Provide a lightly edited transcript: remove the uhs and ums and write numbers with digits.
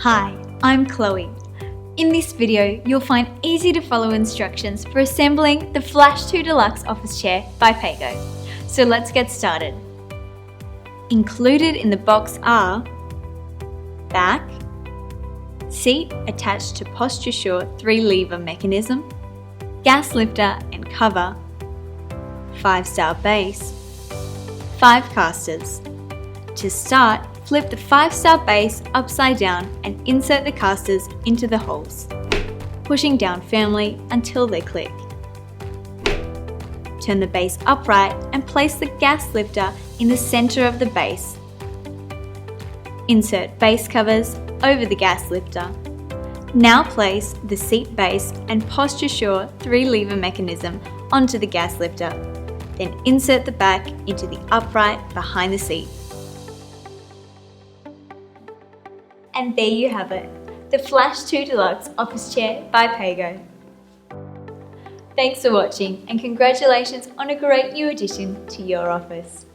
Hi, I'm Chloe. In this video, you'll find easy to follow instructions for assembling the Flash II Deluxe office chair by Pago. So let's get started. Included in the box are back, seat attached to posture-sure 3-lever mechanism, gas lifter and cover, 5-star base, 5 casters. To start, flip the 5-star base upside down and insert the casters into the holes, pushing down firmly until they click. Turn the base upright and place the gas lifter in the center of the base. Insert base covers over the gas lifter. Now place the seat base and posture-sure 3-lever mechanism onto the gas lifter. Then insert the back into the upright behind the seat. And there you have it, the Flash II Deluxe office chair by Pago. Thanks for watching and congratulations on a great new addition to your office.